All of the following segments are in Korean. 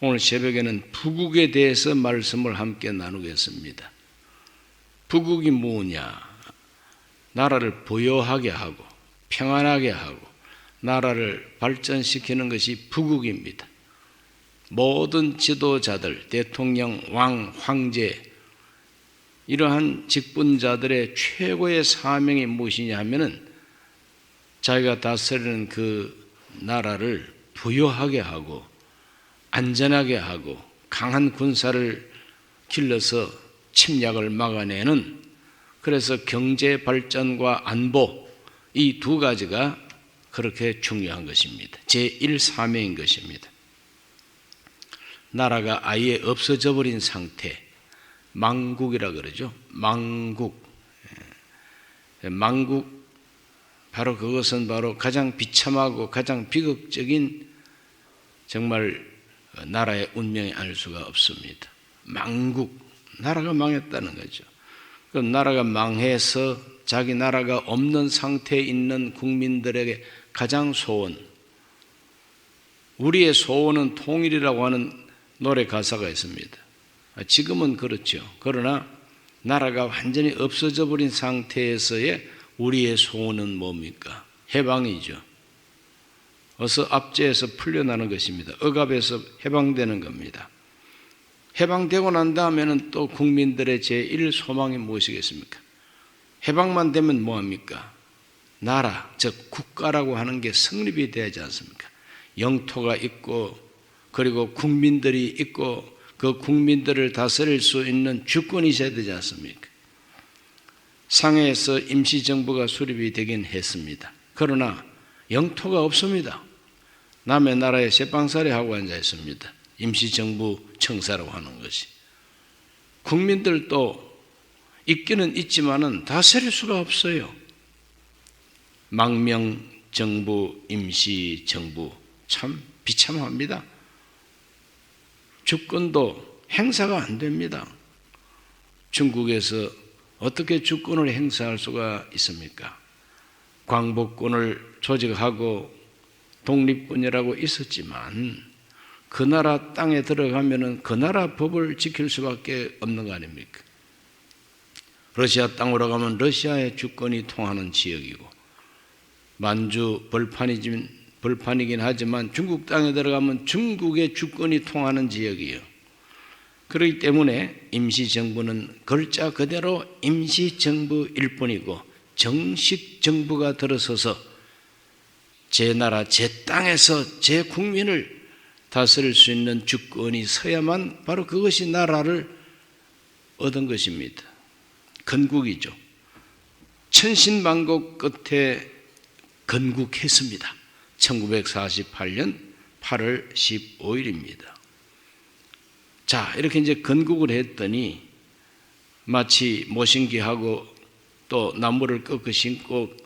오늘 새벽에는 부국에 대해서 말씀을 함께 나누겠습니다. 부국이 뭐냐? 나라를 부여하게 하고 평안하게 하고 나라를 발전시키는 것이 부국입니다. 모든 지도자들, 대통령, 왕, 황제 이러한 직분자들의 최고의 사명이 무엇이냐 하면은 자기가 다스리는 그 나라를 부여하게 하고 안전하게 하고 강한 군사를 길러서 침략을 막아내는, 그래서 경제 발전과 안보 이 두 가지가 그렇게 중요한 것입니다. 제1사명인 것입니다. 나라가 아예 없어져 버린 상태, 망국이라 그러죠. 망국, 바로 그것은 바로 가장 비참하고 가장 비극적인 정말 나라의 운명이 알 수가 없습니다. 망국, 나라가 망했다는 거죠. 그럼 나라가 망해서 자기 나라가 없는 상태에 있는 국민들에게 가장 소원, 우리의 소원은 통일이라고 하는 노래 가사가 있습니다. 지금은 그렇죠. 그러나 나라가 완전히 없어져 버린 상태에서의 우리의 소원은 뭡니까? 해방이죠. 어서 압제에서 풀려나는 것입니다. 억압에서 해방되는 겁니다. 해방되고 난 다음에는 또 국민들의 제1소망이 무엇이겠습니까? 해방만 되면 뭐합니까? 나라, 즉 국가라고 하는 게 성립이 되지 않습니까? 영토가 있고 그리고 국민들이 있고 그 국민들을 다스릴 수 있는 주권이 있어야 되지 않습니까? 상해에서 임시정부가 수립이 되긴 했습니다. 그러나 영토가 없습니다. 남의 나라에 쇠빵살이 하고 앉아 있습니다. 임시정부 청사라고 하는 것이. 국민들도 있기는 있지만은 다스릴 수가 없어요. 망명정부, 임시정부 참 비참합니다. 주권도 행사가 안 됩니다. 중국에서 어떻게 주권을 행사할 수가 있습니까? 광복군을 조직하고 독립군이라고 있었지만 그 나라 땅에 들어가면은 그 나라 법을 지킬 수밖에 없는 거 아닙니까? 러시아 땅으로 가면 러시아의 주권이 통하는 지역이고 만주 벌판이긴 하지만 중국 땅에 들어가면 중국의 주권이 통하는 지역이에요. 그렇기 때문에 임시정부는 글자 그대로 임시정부일 뿐이고 정식 정부가 들어서서 제 나라, 제 땅에서 제 국민을 다스릴 수 있는 주권이 서야만 바로 그것이 나라를 얻은 것입니다. 건국이죠. 천신만고 끝에 건국했습니다. 1948년 8월 15일입니다. 자, 이렇게 이제 건국을 했더니 마치 모신기하고 또 나무를 꺾어 심고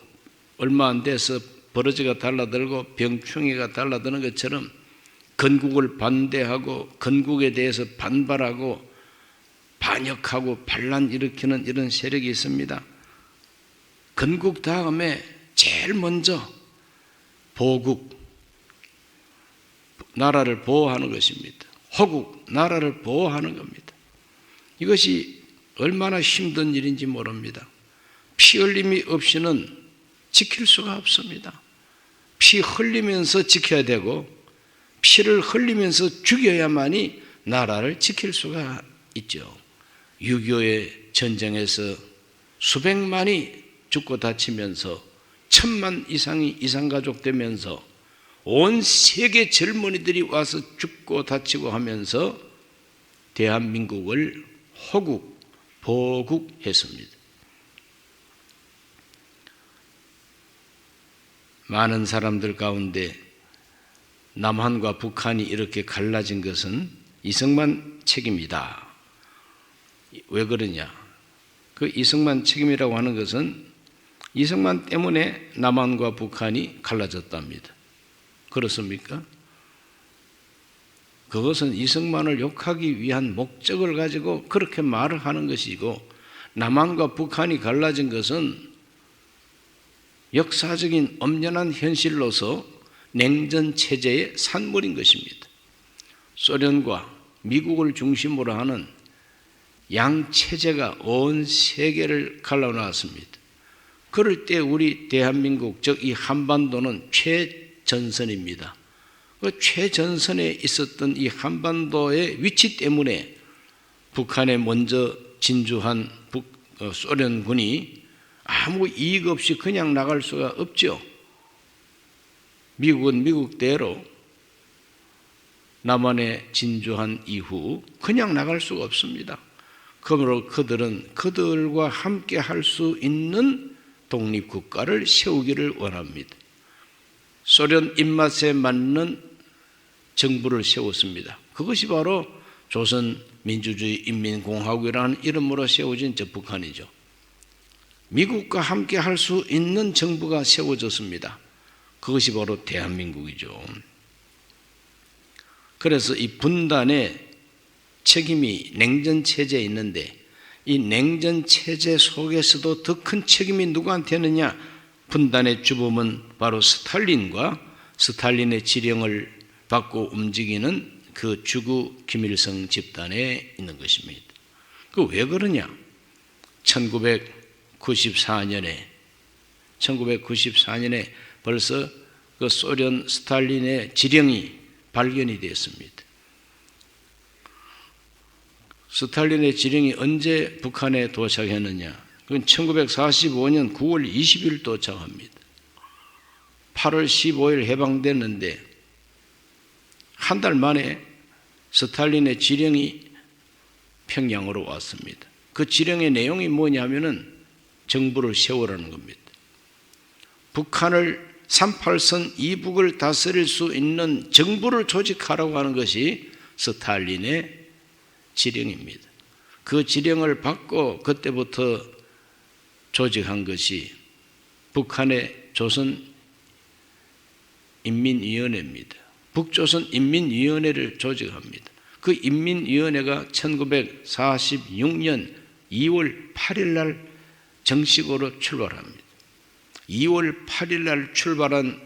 얼마 안 돼서 버러지가 달라들고 병충해가 달라드는 것처럼 건국을 반대하고 건국에 대해서 반발하고 반역하고 반란 일으키는 이런 세력이 있습니다. 건국 다음에 제일 먼저 보국, 나라를 보호하는 것입니다. 호국, 나라를 보호하는 겁니다. 이것이 얼마나 힘든 일인지 모릅니다. 피 흘림이 없이는 지킬 수가 없습니다. 피 흘리면서 지켜야 되고 피를 흘리면서 죽여야만이 나라를 지킬 수가 있죠. 6.25의 전쟁에서 수백만이 죽고 다치면서 1,000만 이상이 이산가족 되면서 온 세계 젊은이들이 와서 죽고 다치고 하면서 대한민국을 호국, 보국했습니다. 많은 사람들 가운데 남한과 북한이 이렇게 갈라진 것은 이승만 책임이다. 왜 그러냐? 그 이승만 책임이라고 하는 것은 이승만 때문에 남한과 북한이 갈라졌답니다. 그렇습니까? 그것은 이승만을 욕하기 위한 목적을 가지고 그렇게 말을 하는 것이고, 남한과 북한이 갈라진 것은 역사적인 엄연한 현실로서 냉전 체제의 산물인 것입니다. 소련과 미국을 중심으로 하는 양체제가 온 세계를 갈라놓았습니다. 그럴 때 우리 대한민국, 즉 이 한반도는 최전선입니다. 그 최전선에 있었던 이 한반도의 위치 때문에 북한에 먼저 진주한 소련군이 아무 이익 없이 그냥 나갈 수가 없죠. 미국은 미국대로 남한에 진주한 이후 그냥 나갈 수가 없습니다. 그러므로 그들은 그들과 함께 할 수 있는 독립국가를 세우기를 원합니다. 소련 입맛에 맞는 정부를 세웠습니다. 그것이 바로 조선민주주의인민공화국이라는 이름으로 세워진 저 북한이죠. 미국과 함께 할 수 있는 정부가 세워졌습니다. 그것이 바로 대한민국이죠. 그래서 이 분단의 책임이 냉전체제에 있는데 이 냉전체제 속에서도 더 큰 책임이 누구한테 있느냐? 분단의 주범은 바로 스탈린과 스탈린의 지령을 받고 움직이는 그 주구 김일성 집단에 있는 것입니다. 그 왜 그러냐? 1994년에 벌써 그 소련 스탈린의 지령이 발견이 되었습니다. 스탈린의 지령이 언제 북한에 도착했느냐? 그건 1945년 9월 20일 도착합니다. 8월 15일 해방됐는데 한 달 만에 스탈린의 지령이 평양으로 왔습니다. 그 지령의 내용이 뭐냐면은 정부를 세우라는 겁니다. 북한을 38선 이북을 다스릴 수 있는 정부를 조직하라고 하는 것이 스탈린의 지령입니다. 그 지령을 받고 그때부터 조직한 것이 북한의 조선인민위원회입니다. 북조선인민위원회를 조직합니다. 그 인민위원회가 1946년 2월 8일 날 정식으로 출발합니다. 2월 8일 날 출발한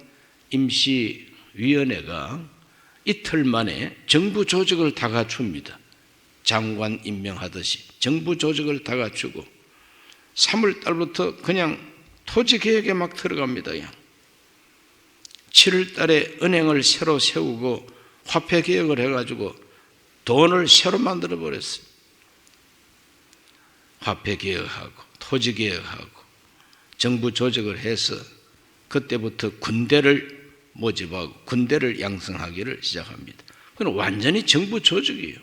임시위원회가 이틀 만에 정부 조직을 다 갖춥니다. 장관 임명하듯이 정부 조직을 다 갖추고 3월 달부터 그냥 토지 개혁에 막 들어갑니다. 7월 달에 은행을 새로 세우고 화폐 개혁을 해가지고 돈을 새로 만들어 버렸어요. 화폐 개혁하고 토지 개혁하고 정부 조직을 해서 그때부터 군대를 모집하고 군대를 양성하기를 시작합니다. 그건 완전히 정부 조직이에요.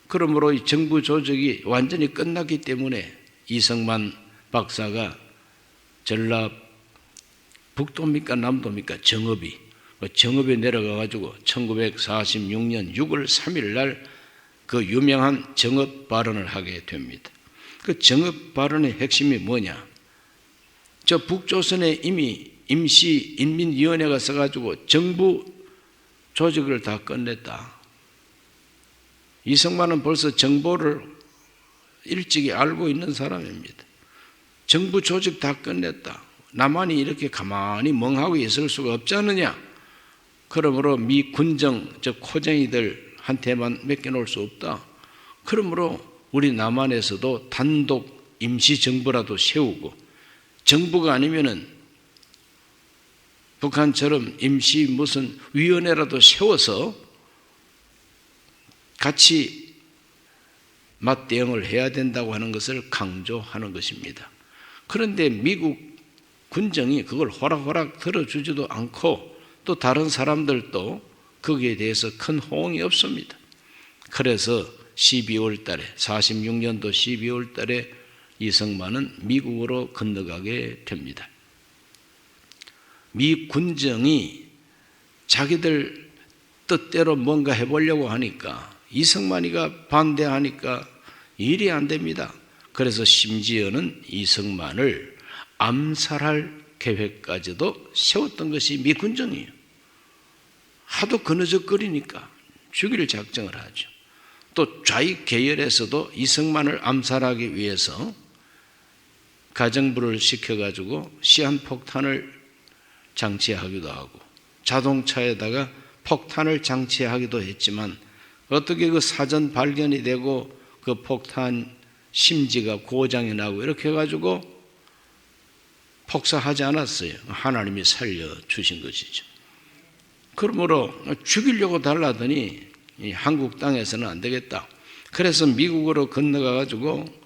그러므로 이 정부 조직이 완전히 끝났기 때문에 이성만 박사가 전라 북도입니까 남도입니까 정읍에 내려가 가지고 1946년 6월 3일 날 그 유명한 정읍 발언을 하게 됩니다. 그 정읍 발언의 핵심이 뭐냐? 저 북조선에 이미 임시인민위원회가 써가지고 정부 조직을 다 끝냈다. 이성만은 벌써 정보를 일찍이 알고 있는 사람입니다. 정부 조직 다 끝냈다. 남한이 이렇게 가만히 멍하고 있을 수가 없지 않느냐. 그러므로 미 군정, 즉 코쟁이들한테만 맡겨놓을 수 없다. 그러므로 우리 남한에서도 단독 임시정부라도 세우고 정부가 아니면은 북한처럼 임시 무슨 위원회라도 세워서 같이 맞대응을 해야 된다고 하는 것을 강조하는 것입니다. 그런데 미국 군정이 그걸 호락호락 들어주지도 않고 또 다른 사람들도 거기에 대해서 큰 호응이 없습니다. 그래서 12월 달에 46년도 12월 달에 이성만은 미국으로 건너가게 됩니다. 미 군정이 자기들 뜻대로 뭔가 해보려고 하니까 이성만이가 반대하니까 일이 안 됩니다. 그래서 심지어는 이성만을 암살할 계획까지도 세웠던 것이 미 군정이에요. 하도 그느적거리니까 죽일 작정을 하죠. 또 좌익 계열에서도 이성만을 암살하기 위해서 가정부를 시켜가지고 시한폭탄을 장치하기도 하고 자동차에다가 폭탄을 장치하기도 했지만 어떻게 그 사전 발견이 되고 그 폭탄 심지가 고장이 나고 이렇게 해가지고 폭사하지 않았어요. 하나님이 살려주신 것이죠. 그러므로 죽이려고 달라더니 한국 땅에서는 안 되겠다. 그래서 미국으로 건너가가지고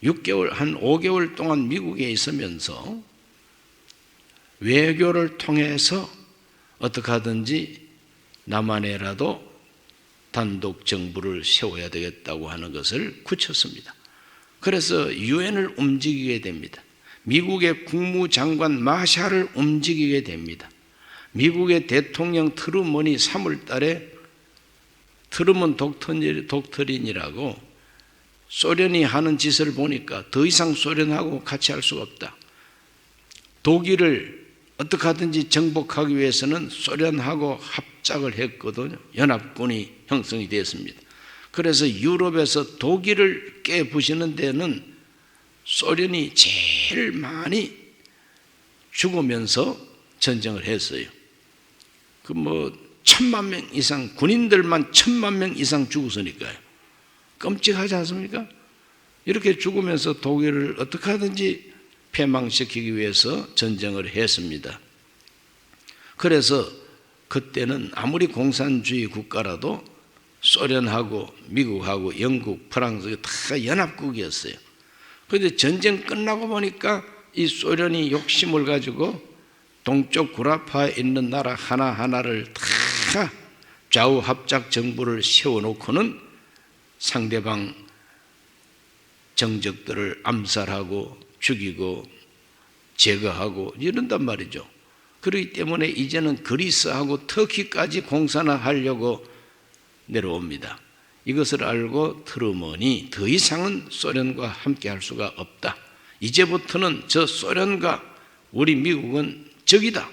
6개월, 한 5개월 동안 미국에 있으면서 외교를 통해서 어떻게 하든지 남한에라도 단독 정부를 세워야 되겠다고 하는 것을 굳혔습니다. 그래서 유엔을 움직이게 됩니다. 미국의 국무장관 마샬을 움직이게 됩니다. 미국의 대통령 트루먼이 3월 달에 트루먼 독트린이라고 소련이 하는 짓을 보니까 더 이상 소련하고 같이 할 수가 없다. 독일을 어떻게 하든지 정복하기 위해서는 소련하고 합작을 했거든요. 연합군이 형성이 됐습니다. 그래서 유럽에서 독일을 깨부시는 데는 소련이 제일 많이 죽으면서 전쟁을 했어요. 그 1,000만 명 이상, 군인들만 1,000만 명 이상 죽었으니까요. 끔찍하지 않습니까? 이렇게 죽으면서 독일을 어떻게 하든지 패망시키기 위해서 전쟁을 했습니다. 그래서 그때는 아무리 공산주의 국가라도 소련하고 미국하고 영국, 프랑스 다 연합국이었어요. 그런데 전쟁 끝나고 보니까 이 소련이 욕심을 가지고 동쪽 구라파에 있는 나라 하나하나를 다 좌우 합작 정부를 세워놓고는 상대방 정적들을 암살하고 죽이고 제거하고 이런단 말이죠. 그렇기 때문에 이제는 그리스하고 터키까지 공산화하려고 내려옵니다. 이것을 알고 트루먼이 더 이상은 소련과 함께 할 수가 없다. 이제부터는 저 소련과 우리 미국은 적이다.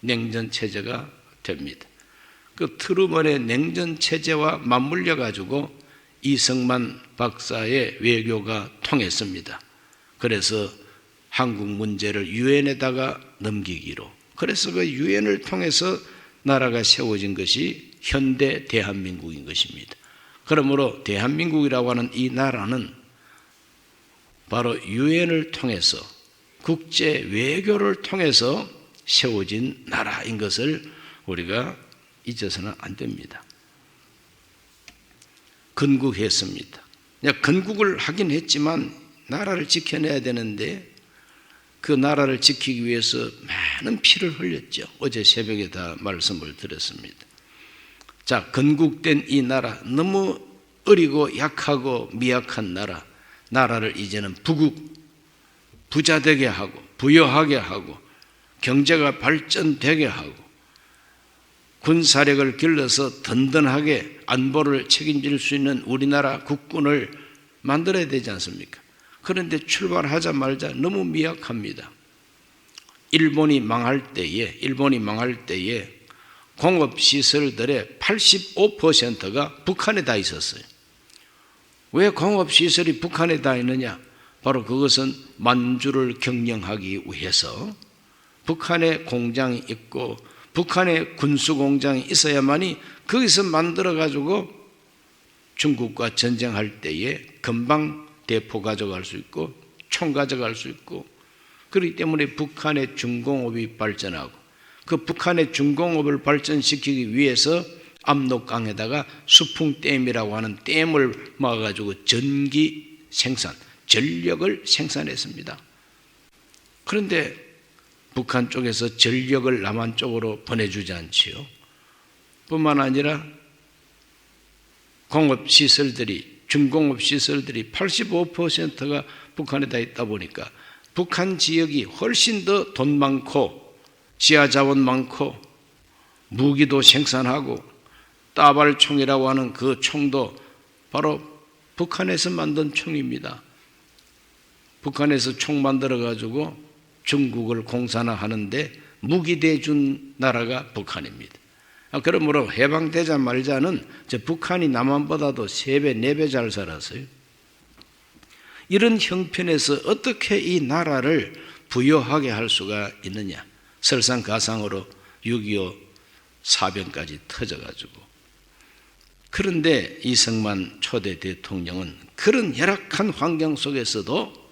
냉전 체제가 됩니다. 그 트루먼의 냉전 체제와 맞물려 가지고 이승만 박사의 외교가 통했습니다. 그래서 한국 문제를 유엔에다가 넘기기로. 그래서 그 유엔을 통해서 나라가 세워진 것이 현대 대한민국인 것입니다. 그러므로 대한민국이라고 하는 이 나라는 바로 유엔을 통해서 국제 외교를 통해서 세워진 나라인 것을 우리가 잊어서는 안 됩니다. 건국했습니다. 건국을 하긴 했지만 나라를 지켜내야 되는데 그 나라를 지키기 위해서 많은 피를 흘렸죠. 어제 새벽에 다 말씀을 드렸습니다. 자, 건국된 이 나라, 너무 어리고 약하고 미약한 나라를 이제는 부자되게 하고 부여하게 하고 경제가 발전되게 하고 군사력을 길러서 든든하게 안보를 책임질 수 있는 우리나라 국군을 만들어야 되지 않습니까? 그런데 출발하자마자 너무 미약합니다. 일본이 망할 때에 공업시설들의 85%가 북한에 다 있었어요. 왜 공업시설이 북한에 다 있느냐? 바로 그것은 만주를 경영하기 위해서 북한에 공장이 있고 북한에 군수공장이 있어야만이 거기서 만들어가지고 중국과 전쟁할 때에 금방 대포 가져갈 수 있고 총 가져갈 수 있고 그렇기 때문에 북한의 중공업이 발전하고 그 북한의 중공업을 발전시키기 위해서 압록강에다가 수풍댐이라고 하는 댐을 막아가지고 전기 생산, 전력을 생산했습니다. 그런데 북한 쪽에서 전력을 남한 쪽으로 보내주지 않지요. 뿐만 아니라 공업시설들이 중공업시설들이 85%가 북한에 다 있다 보니까 북한 지역이 훨씬 더 돈 많고 지하자원 많고 무기도 생산하고 따발총이라고 하는 그 총도 바로 북한에서 만든 총입니다. 북한에서 총 만들어가지고 중국을 공산화하는데 무기 대준 나라가 북한입니다. 그러므로 해방되자 말자는 북한이 남한보다도 3배, 4배 잘 살았어요. 이런 형편에서 어떻게 이 나라를 부여하게 할 수가 있느냐? 설상가상으로 6.25 사병까지 터져가지고. 그런데 이승만 초대 대통령은 그런 열악한 환경 속에서도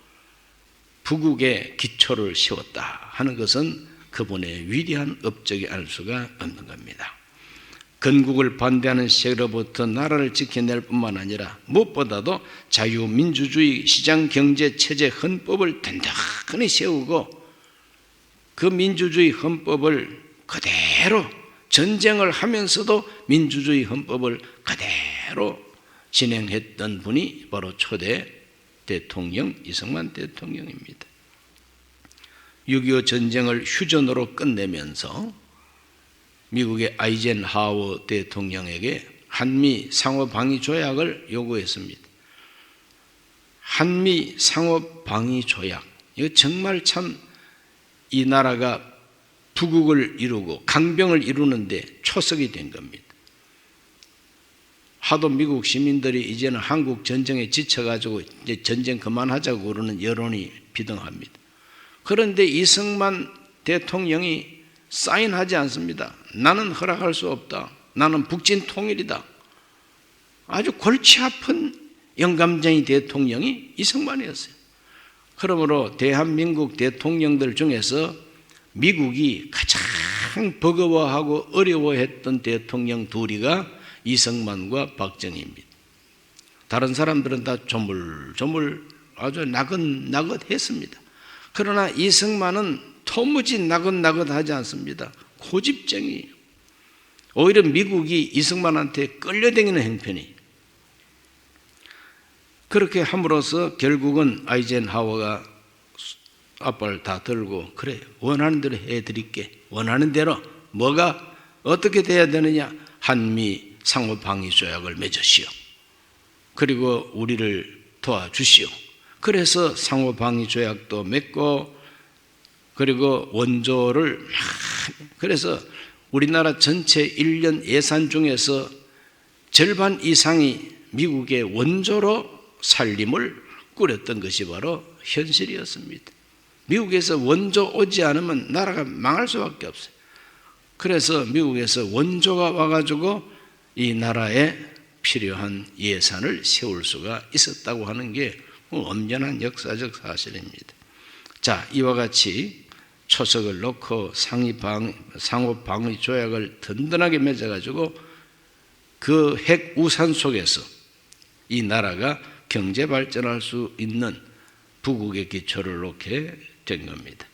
부국의 기초를 세웠다 하는 것은 그분의 위대한 업적이 알 수가 없는 겁니다. 건국을 반대하는 세력으로부터 나라를 지켜낼 뿐만 아니라 무엇보다도 자유민주주의 시장경제체제 헌법을 단단히 세우고 그 민주주의 헌법을 그대로 전쟁을 하면서도 민주주의 헌법을 그대로 진행했던 분이 바로 초대 대통령 이승만 대통령입니다. 6.25 전쟁을 휴전으로 끝내면서 미국의 아이젠하워 대통령에게 한미 상호 방위 조약을 요구했습니다. 한미 상호 방위 조약, 이거 정말 참 이 나라가 부국을 이루고 강병을 이루는데 초석이 된 겁니다. 하도 미국 시민들이 이제는 한국 전쟁에 지쳐가지고 이제 전쟁 그만하자고 그러는 여론이 비등합니다. 그런데 이승만 대통령이 사인하지 않습니다. 나는 허락할 수 없다. 나는 북진 통일이다. 아주 골치 아픈 영감쟁이 대통령이 이승만이었어요. 그러므로 대한민국 대통령들 중에서 미국이 가장 버거워하고 어려워했던 대통령 둘이가 이승만과 박정희입니다. 다른 사람들은 다 조물조물 아주 나긋나긋했습니다. 그러나 이승만은 도무지 나긋나긋하지 않습니다. 고집쟁이에요. 오히려 미국이 이승만한테 끌려다니는 형편이. 그렇게 함으로써 결국은 아이젠하워가 앞발 다 들고 그래 원하는 대로 해드릴게. 원하는 대로 뭐가 어떻게 돼야 되느냐. 한미 상호 방위 조약을 맺으시오. 그리고 우리를 도와주시오. 그래서 상호 방위 조약도 맺고 그리고 원조를 그래서 우리나라 전체 1년 예산 중에서 절반 이상이 미국의 원조로 살림을 꾸렸던 것이 바로 현실이었습니다. 미국에서 원조 오지 않으면 나라가 망할 수밖에 없어요. 그래서 미국에서 원조가 와가지고 이 나라에 필요한 예산을 세울 수가 있었다고 하는 게 엄연한 역사적 사실입니다. 자, 이와 같이 초석을 놓고 상호 방위 조약을 든든하게 맺어가지고 그 핵 우산 속에서 이 나라가 경제 발전할 수 있는 부국의 기초를 놓게 된 겁니다.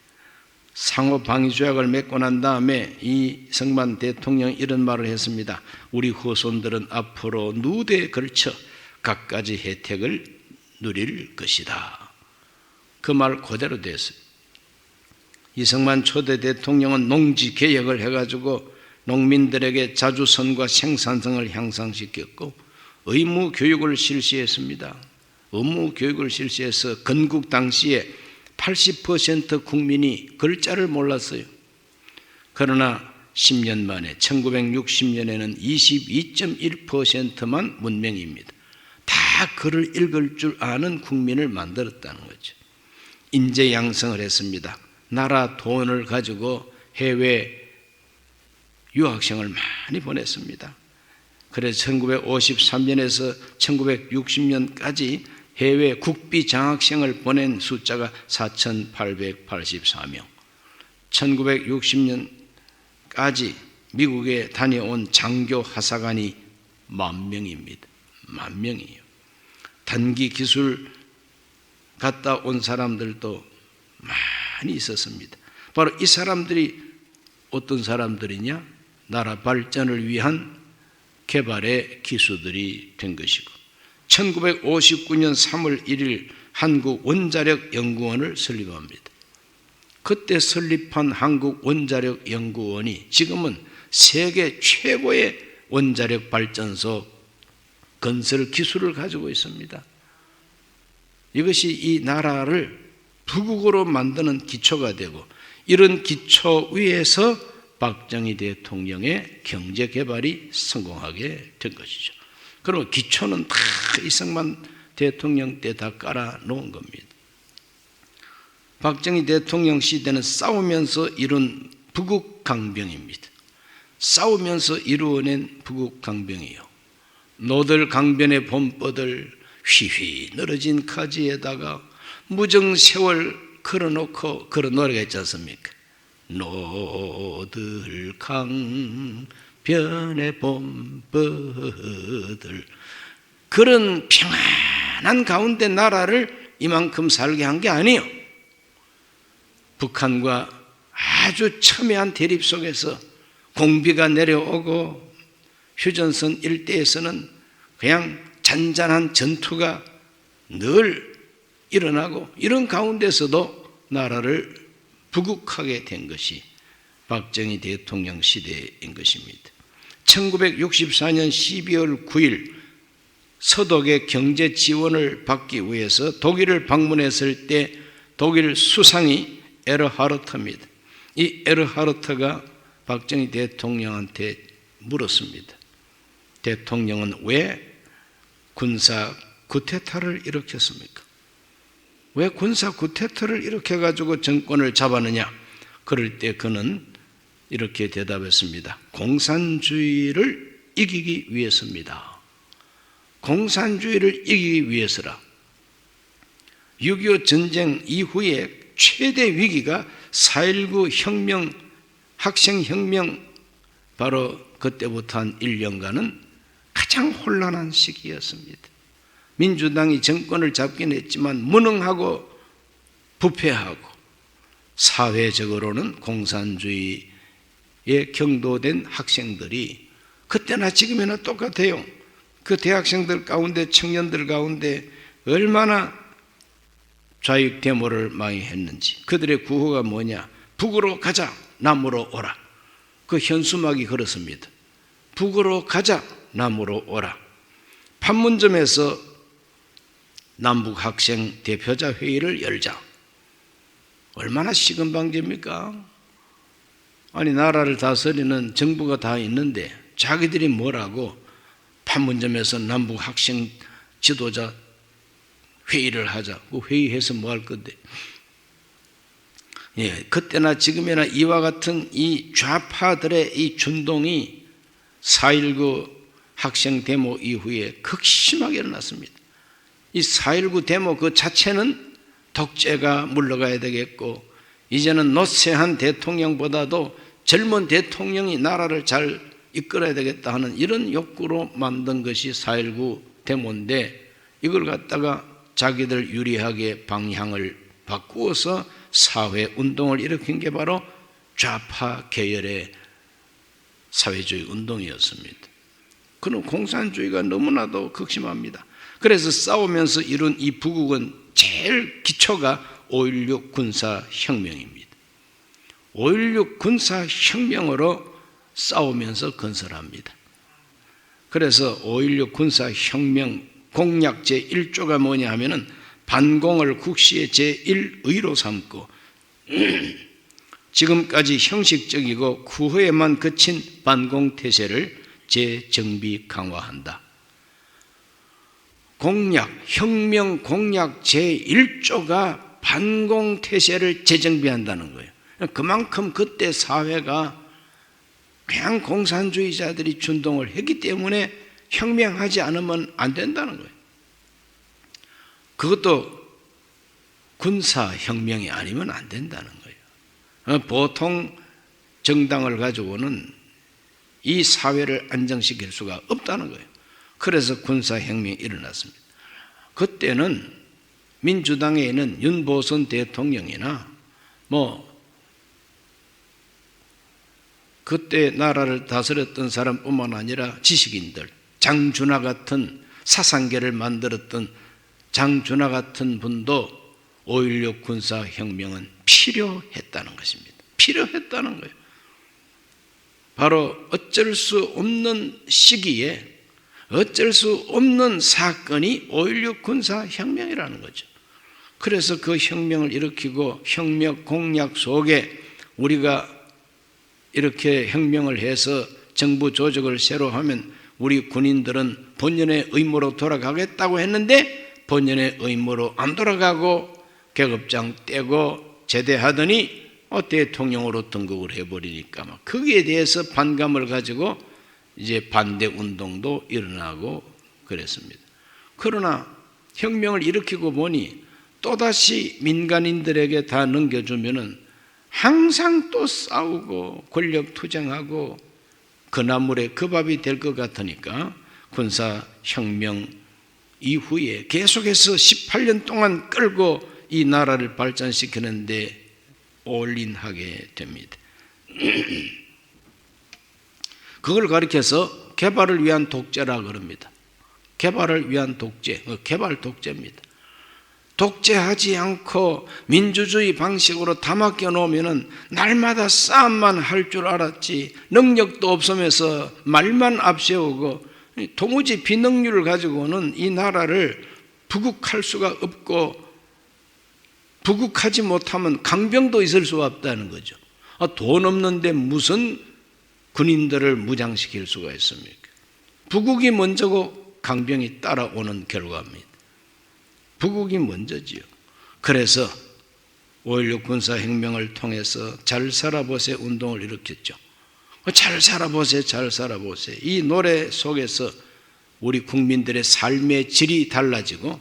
상호 방위 조약을 맺고 난 다음에 이승만 대통령이 이런 말을 했습니다. 우리 후손들은 앞으로 누대에 걸쳐 갖가지 혜택을 누릴 것이다. 그 말 그대로 됐어요. 이승만 초대 대통령은 농지 개혁을 해가지고 농민들에게 자주성과 생산성을 향상시켰고 의무 교육을 실시했습니다. 의무 교육을 실시해서 건국 당시에 80% 국민이 글자를 몰랐어요. 그러나 10년 만에 1960년에는 22.1%만 문명입니다. 다 글을 읽을 줄 아는 국민을 만들었다는 거죠. 인재 양성을 했습니다. 나라 돈을 가지고 해외 유학생을 많이 보냈습니다. 그래서 1953년에서 1960년까지 해외 국비 장학생을 보낸 숫자가 4,884명. 1960년까지 미국에 다녀온 장교 하사관이 10,000명입니다. 10,000명이에요. 단기 기술 갔다 온 사람들도 많이 있었습니다. 바로 이 사람들이 어떤 사람들이냐? 나라 발전을 위한 개발의 기수들이 된 것이고 1959년 3월 1일 한국원자력연구원을 설립합니다. 그때 설립한 한국원자력연구원이 지금은 세계 최고의 원자력 발전소 건설 기술을 가지고 있습니다. 이것이 이 나라를 부국으로 만드는 기초가 되고 이런 기초 위에서 박정희 대통령의 경제 개발이 성공하게 된 것이죠. 그러면 기초는 다 이승만 대통령 때 다 깔아 놓은 겁니다. 박정희 대통령 시대는 싸우면서 이룬 부국 강병입니다. 싸우면서 이루어낸 부국강병이요. 노들 강변의 봄버들 휘휘 늘어진 가지에다가 무정세월 걸어놓고 그런 노래가 있지 않습니까? 노들 강변의 봄버들. 그런 평안한 가운데 나라를 이만큼 살게 한 게 아니에요. 북한과 아주 첨예한 대립 속에서 공비가 내려오고 휴전선 일대에서는 그냥 잔잔한 전투가 늘 일어나고, 이런 가운데서도 나라를 부국하게 된 것이 박정희 대통령 시대인 것입니다. 1964년 12월 9일 서독의 경제 지원을 받기 위해서 독일을 방문했을 때 독일 수상이 에르하르트입니다. 이 에르하르트가 박정희 대통령한테 물었습니다. 대통령은 왜 군사 쿠데타를 일으켰습니까? 왜 군사 쿠데타를 일으켜가지고 정권을 잡았느냐? 그럴 때 그는 이렇게 대답했습니다. 공산주의를 이기기 위해서입니다. 공산주의를 이기기 위해서라. 6.25 전쟁 이후에 최대 위기가 4.19 혁명, 학생혁명, 바로 그때부터 한 1년간은 가장 혼란한 시기였습니다. 민주당이 정권을 잡긴 했지만 무능하고 부패하고, 사회적으로는 공산주의에 경도된 학생들이 그때나 지금이나 똑같아요. 그 대학생들 가운데, 청년들 가운데 얼마나 좌익 데모를 많이 했는지. 그들의 구호가 뭐냐? 북으로 가자, 남으로 오라. 그 현수막이 그렇습니다. 북으로 가자, 남으로 오라. 판문점에서 남북 학생 대표자 회의를 열자. 얼마나 시금방제입니까? 아니, 나라를 다스리는 정부가 다 있는데 자기들이 뭐라고 판문점에서 남북 학생 지도자 회의를 하자. 그 회의해서 뭐 할 건데? 예, 그때나 지금이나 이와 같은 이 좌파들의 이 준동이 4.19 학생 데모 이후에 극심하게 일어났습니다. 이 4.19 데모 그 자체는 독재가 물러가야 되겠고, 이제는 노쇠한 대통령보다도 젊은 대통령이 나라를 잘 이끌어야 되겠다 하는 이런 욕구로 만든 것이 4.19 데모인데, 이걸 갖다가 자기들 유리하게 방향을 바꾸어서 사회운동을 일으킨 게 바로 좌파 계열의 사회주의 운동이었습니다. 그는 공산주의가 너무나도 극심합니다. 그래서 싸우면서 이룬 이 부국은 제일 기초가 5.16 군사혁명입니다. 5.16 군사혁명으로 싸우면서 건설합니다. 그래서 5.16 군사혁명 공약 제1조가 뭐냐 하면은 반공을 국시의 제1의로 삼고 지금까지 형식적이고 구호에만 그친 반공태세를 재정비 강화한다. 공약, 혁명 공약 제1조가 반공태세를 재정비한다는 거예요. 그만큼 그때 사회가 그냥 공산주의자들이 준동을 했기 때문에 혁명하지 않으면 안 된다는 거예요. 그것도 군사혁명이 아니면 안 된다는 거예요. 보통 정당을 가지고는 이 사회를 안정시킬 수가 없다는 거예요. 그래서 군사혁명이 일어났습니다. 그때는 민주당에는 윤보선 대통령이나 그때 나라를 다스렸던 사람뿐만 아니라 지식인들, 장준하 같은 사상계를 만들었던 장준하 같은 분도 5.16 군사혁명은 필요했다는 것입니다. 필요했다는 거예요. 바로 어쩔 수 없는 시기에 어쩔 수 없는 사건이 5.16 군사혁명이라는 거죠. 그래서 그 혁명을 일으키고 혁명 공약 속에 우리가 이렇게 혁명을 해서 정부 조직을 새로 하면 우리 군인들은 본연의 의무로 돌아가겠다고 했는데 본연의 의무로 안 돌아가고 계급장 떼고 제대하더니 대통령으로 등극을 해버리니까 막 거기에 대해서 반감을 가지고 이제 반대 운동도 일어나고 그랬습니다. 그러나 혁명을 일으키고 보니 또다시 민간인들에게 다 넘겨주면은 항상 또 싸우고 권력 투쟁하고 그나물에 그 밥이 될 것 같으니까 군사혁명 이후에 계속해서 18년 동안 끌고 이 나라를 발전시키는데 올인하게 됩니다. 그걸 가리켜서 개발을 위한 독재라 그럽니다. 개발을 위한 독재, 개발 독재입니다. 독재하지 않고 민주주의 방식으로 다 맡겨놓으면 날마다 싸움만 할 줄 알았지 능력도 없으면서 말만 앞세우고 도무지 비능률을 가지고는 이 나라를 부국할 수가 없고 부국하지 못하면 강병도 있을 수가 없다는 거죠. 돈 없는데 무슨 군인들을 무장시킬 수가 있습니까? 부국이 먼저고 강병이 따라오는 결과입니다. 부국이 먼저지요. 그래서 5.16 군사혁명을 통해서 잘 살아보세 운동을 일으켰죠. 잘 살아보세, 잘 살아보세. 이 노래 속에서 우리 국민들의 삶의 질이 달라지고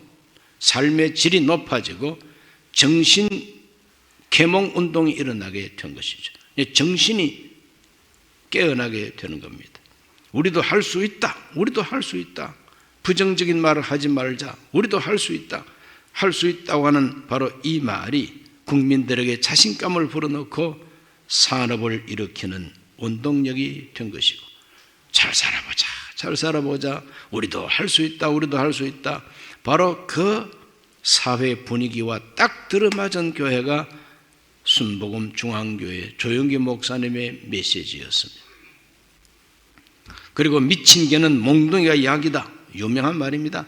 삶의 질이 높아지고 정신 계몽 운동이 일어나게 된 것이죠. 정신이 깨어나게 되는 겁니다. 우리도 할 수 있다. 우리도 할 수 있다. 부정적인 말을 하지 말자. 우리도 할 수 있다. 할 수 있다고 하는 바로 이 말이 국민들에게 자신감을 불어넣고 산업을 일으키는 운동력이 된 것이고 잘 살아보자. 잘 살아보자. 우리도 할 수 있다. 우리도 할 수 있다. 바로 그 사회 분위기와 딱 들어맞은 교회가 순복음 중앙교회 조영기 목사님의 메시지였습니다. 그리고 미친 개는 몽둥이가 약이다. 유명한 말입니다.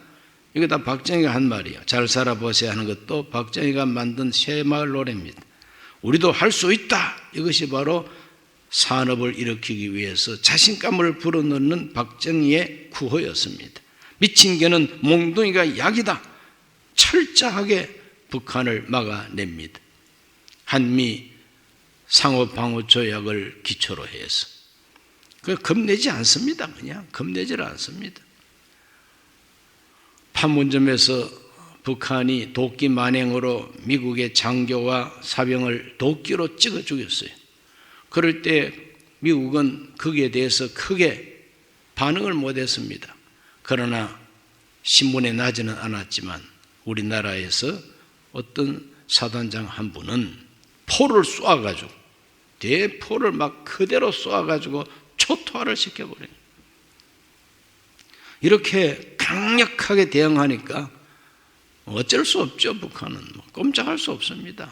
이거 다 박정희가 한 말이에요. 잘 살아보세요 하는 것도 박정희가 만든 새마을 노래입니다. 우리도 할 수 있다. 이것이 바로 산업을 일으키기 위해서 자신감을 불어넣는 박정희의 구호였습니다. 미친 개는 몽둥이가 약이다. 철저하게 북한을 막아냅니다. 한미 상호방호조약을 기초로 해서 겁내지 않습니다. 그냥 겁내지를 않습니다. 판문점에서 북한이 도끼 만행으로 미국의 장교와 사병을 도끼로 찍어 죽였어요. 그럴 때 미국은 거기에 대해서 크게 반응을 못했습니다. 그러나 신문에 나지는 않았지만 우리나라에서 어떤 사단장 한 분은 포를 쏘아가지고 대포를 막 그대로 쏘아가지고 초토화를 시켜버려요. 이렇게 강력하게 대응하니까 어쩔 수 없죠. 북한은 꼼짝할 수 없습니다.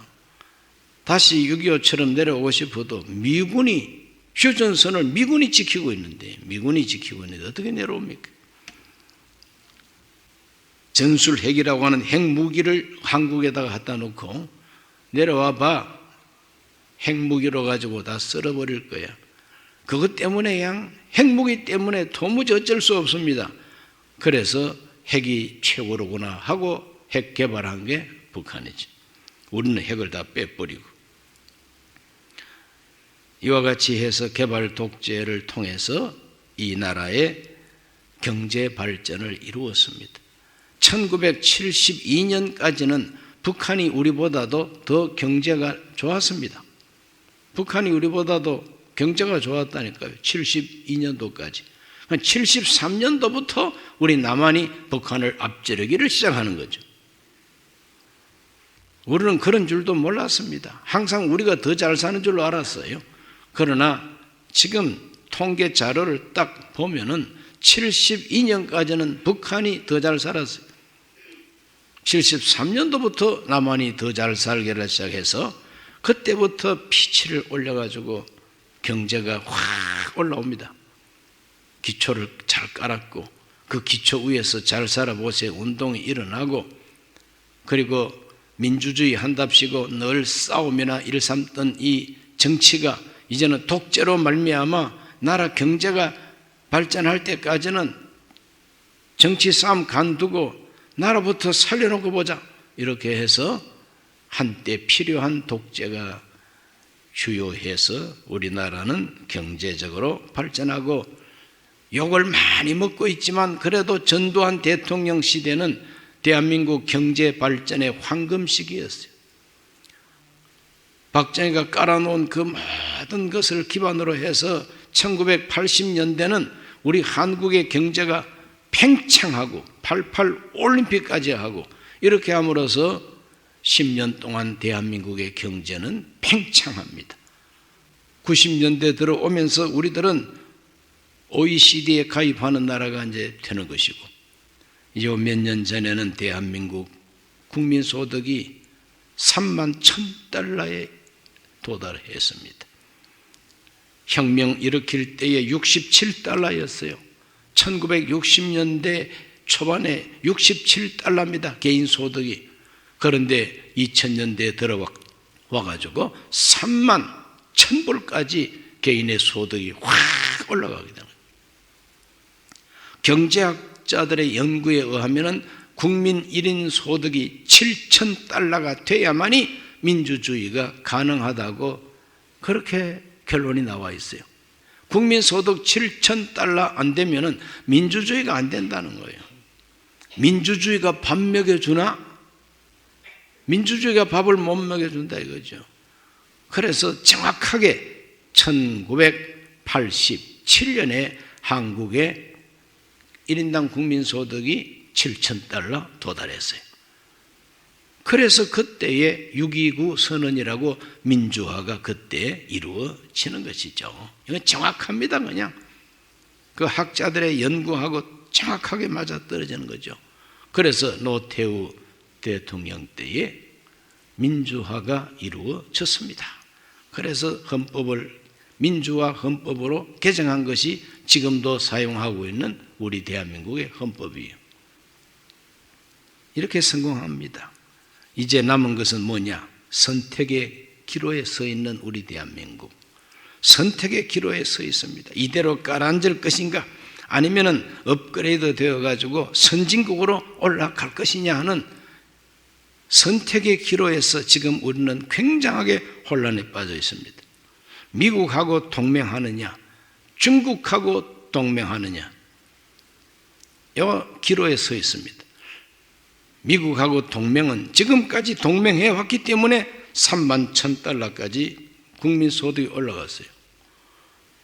다시 6.25처럼 내려오고 싶어도 미군이 휴전선을 미군이 지키고 있는데 어떻게 내려옵니까? 전술핵이라고 하는 핵무기를 한국에다가 갖다 놓고 내려와 봐. 핵무기로 가지고 다 썰어버릴 거야. 그것 때문에 그냥 핵무기 때문에 도무지 어쩔 수 없습니다. 그래서 핵이 최고로구나 하고 핵 개발한 게 북한이지. 우리는 핵을 다 빼버리고. 이와 같이 해서 개발 독재를 통해서 이 나라의 경제 발전을 이루었습니다. 1972년까지는 북한이 우리보다도 더 경제가 좋았습니다. 북한이 우리보다도 경제가 좋았다니까요. 72년도까지. 73년도부터 우리 남한이 북한을 앞지르기를 시작하는 거죠. 우리는 그런 줄도 몰랐습니다. 항상 우리가 더 잘 사는 줄로 알았어요. 그러나 지금 통계 자료를 딱 보면은 72년까지는 북한이 더 잘 살았어요. 73년도부터 남한이 더 잘 살기를 시작해서 그때부터 피치를 올려가지고 경제가 확 올라옵니다. 기초를 잘 깔았고 그 기초 위에서 잘 살아보세요 운동이 일어나고 그리고 민주주의 한답시고 늘 싸움이나 일삼던 이 정치가 이제는 독재로 말미암아 나라 경제가 발전할 때까지는 정치 싸움 간두고 나라부터 살려놓고 보자 이렇게 해서 한때 필요한 독재가 주요해서 우리나라는 경제적으로 발전하고 욕을 많이 먹고 있지만 그래도 전두환 대통령 시대는 대한민국 경제 발전의 황금 시기였어요. 박정희가 깔아놓은 그 모든 것을 기반으로 해서 1980년대는 우리 한국의 경제가 팽창하고 88 올림픽까지 하고 이렇게 함으로써 10년 동안 대한민국의 경제는 팽창합니다. 90년대 들어오면서 우리들은 OECD에 가입하는 나라가 이제 되는 것이고, 이제 몇 년 전에는 대한민국 국민소득이 3만 1,000달러에 도달했습니다. 혁명 일으킬 때에 67달러였어요. 1960년대 초반에 67달러입니다. 개인 소득이. 그런데 2000년대에 들어와가지고 3만 1,000불까지 개인의 소득이 확 올라가게 되는 거예요. 경제학자들의 연구에 의하면 국민 1인 소득이 7,000달러가 돼야만이 민주주의가 가능하다고 그렇게 결론이 나와 있어요. 국민 소득 7,000달러 안 되면 민주주의가 안 된다는 거예요. 민주주의가 밥 먹여주나? 민주주의가 밥을 못 먹여준다 이거죠. 그래서 정확하게 1987년에 한국의 1인당 국민소득이 7,000달러 도달했어요. 그래서 그때의 6.29 선언이라고 민주화가 그때 이루어지는 것이죠. 이건 정확합니다. 그냥 그 학자들의 연구하고 정확하게 맞아떨어지는 거죠. 그래서 노태우 대통령 때에 민주화가 이루어졌습니다. 그래서 헌법을 민주화 헌법으로 개정한 것이 지금도 사용하고 있는 우리 대한민국의 헌법이에요. 이렇게 성공합니다. 이제 남은 것은 뭐냐? 선택의 기로에 서 있는 우리 대한민국. 선택의 기로에 서 있습니다. 이대로 깔아앉을 것인가? 아니면은 업그레이드 되어가지고 선진국으로 올라갈 것이냐 하는 선택의 기로에서 지금 우리는 굉장하게 혼란에 빠져 있습니다. 미국하고 동맹하느냐, 중국하고 동맹하느냐, 이 기로에 서 있습니다. 미국하고 동맹은 지금까지 동맹해 왔기 때문에 3만 1,000달러까지 국민소득이 올라갔어요.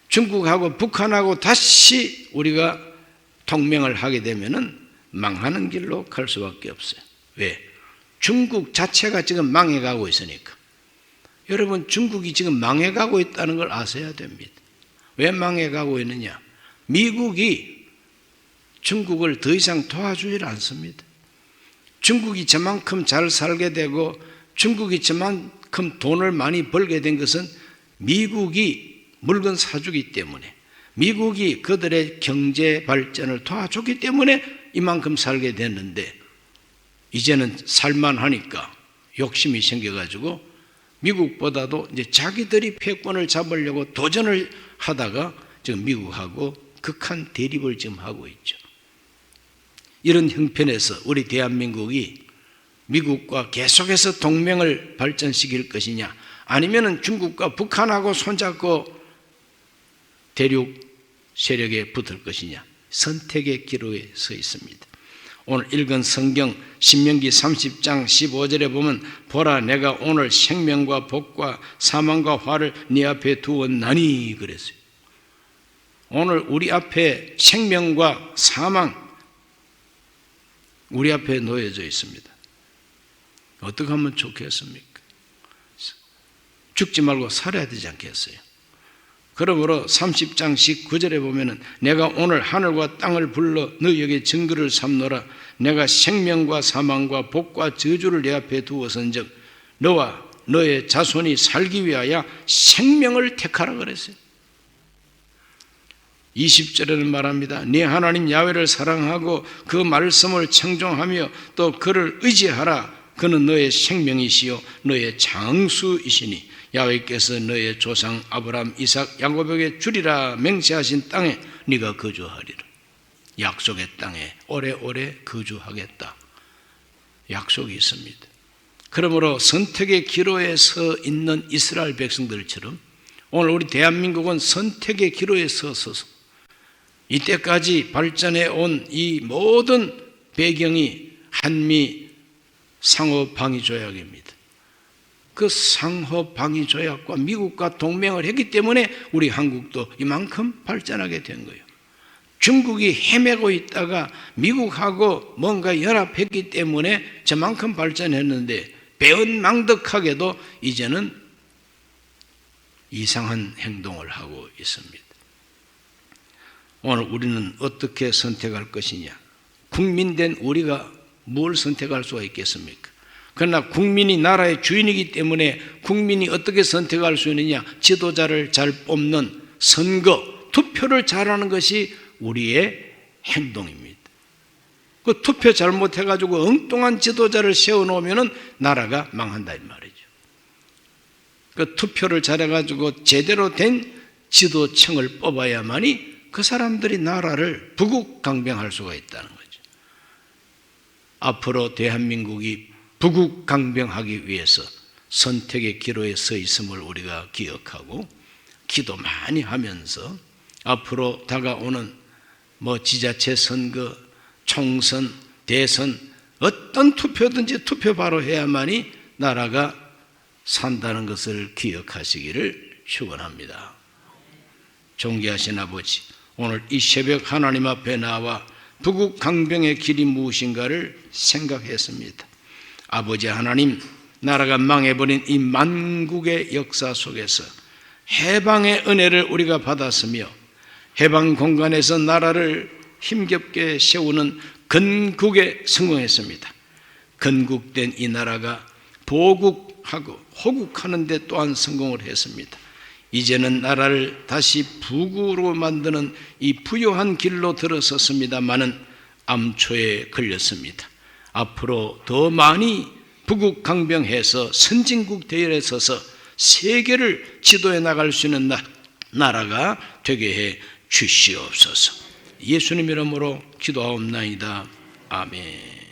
중국하고 북한하고 다시 우리가 동맹을 하게 되면은 망하는 길로 갈 수밖에 없어요. 왜? 중국 자체가 지금 망해가고 있으니까. 여러분, 중국이 지금 망해가고 있다는 걸 아셔야 됩니다. 왜 망해가고 있느냐? 미국이 중국을 더 이상 도와주질 않습니다. 중국이 저만큼 잘 살게 되고 중국이 저만큼 돈을 많이 벌게 된 것은 미국이 물건 사주기 때문에, 미국이 그들의 경제 발전을 도와주기 때문에 이만큼 살게 됐는데, 이제는 살만하니까 욕심이 생겨가지고 미국보다도 이제 자기들이 패권을 잡으려고 도전을 하다가 지금 미국하고 극한 대립을 지금 하고 있죠. 이런 형편에서 우리 대한민국이 미국과 계속해서 동맹을 발전시킬 것이냐, 아니면은 중국과 북한하고 손잡고 대륙 세력에 붙을 것이냐, 선택의 기로에 서 있습니다. 오늘 읽은 성경 신명기 30장 15절에 보면, 보라, 내가 오늘 생명과 복과 사망과 화를 네 앞에 두었나니 그랬어요. 오늘 우리 앞에 생명과 사망, 우리 앞에 놓여져 있습니다. 어떻게 하면 좋겠습니까? 죽지 말고 살아야 되지 않겠어요? 그러므로 30장 19절에 보면은, 내가 오늘 하늘과 땅을 불러 너희에게 증거를 삼노라. 내가 생명과 사망과 복과 저주를 내 앞에 두었은즉 너와 너의 자손이 살기 위하여 생명을 택하라 그랬어요. 20절에는 말합니다. 네 하나님 야훼를 사랑하고 그 말씀을 청종하며 또 그를 의지하라. 그는 너의 생명이시요 너의 장수이시니 야훼께서 너의 조상 아브라함, 이삭, 야곱에게 주리라 맹세하신 땅에 네가 거주하리라. 약속의 땅에 오래오래 거주하겠다. 약속이 있습니다. 그러므로 선택의 기로에 서 있는 이스라엘 백성들처럼 오늘 우리 대한민국은 선택의 기로에 서서 이때까지 발전해 온 이 모든 배경이 한미 상호방위조약입니다. 그 상호방위조약과 미국과 동맹을 했기 때문에 우리 한국도 이만큼 발전하게 된 거예요. 중국이 헤매고 있다가 미국하고 뭔가 연합했기 때문에 저만큼 발전했는데 배은망덕하게도 이제는 이상한 행동을 하고 있습니다. 오늘 우리는 어떻게 선택할 것이냐? 국민된 우리가 뭘 선택할 수가 있겠습니까? 그러나 국민이 나라의 주인이기 때문에 국민이 어떻게 선택할 수 있느냐? 지도자를 잘 뽑는 선거, 투표를 잘하는 것이 우리의 행동입니다. 그 투표 잘못해가지고 엉뚱한 지도자를 세워놓으면 나라가 망한다 이 말이죠. 그 투표를 잘해가지고 제대로 된 지도층을 뽑아야만이 그 사람들이 나라를 부국강병할 수가 있다는 거죠. 앞으로 대한민국이 부국강병하기 위해서 선택의 기로에 서 있음을 우리가 기억하고 기도 많이 하면서 앞으로 다가오는 지자체 선거, 총선, 대선 어떤 투표든지 투표 바로 해야만이 나라가 산다는 것을 기억하시기를 축원합니다. 존귀하신 아버지, 오늘 이 새벽 하나님 앞에 나와 부국강병의 길이 무엇인가를 생각했습니다. 아버지 하나님, 나라가 망해버린 이 만국의 역사 속에서 해방의 은혜를 우리가 받았으며 해방 공간에서 나라를 힘겹게 세우는 건국에 성공했습니다. 건국된 이 나라가 보국하고 호국하는 데 또한 성공을 했습니다. 이제는 나라를 다시 부국으로 만드는 이 부요한 길로 들어섰습니다마는 암초에 걸렸습니다. 앞으로 더 많이 부국강병해서 선진국 대열에 서서 세계를 지도해 나갈 수 있는 나라가 되게 해 주시옵소서. 예수님 이름으로 기도하옵나이다. 아멘.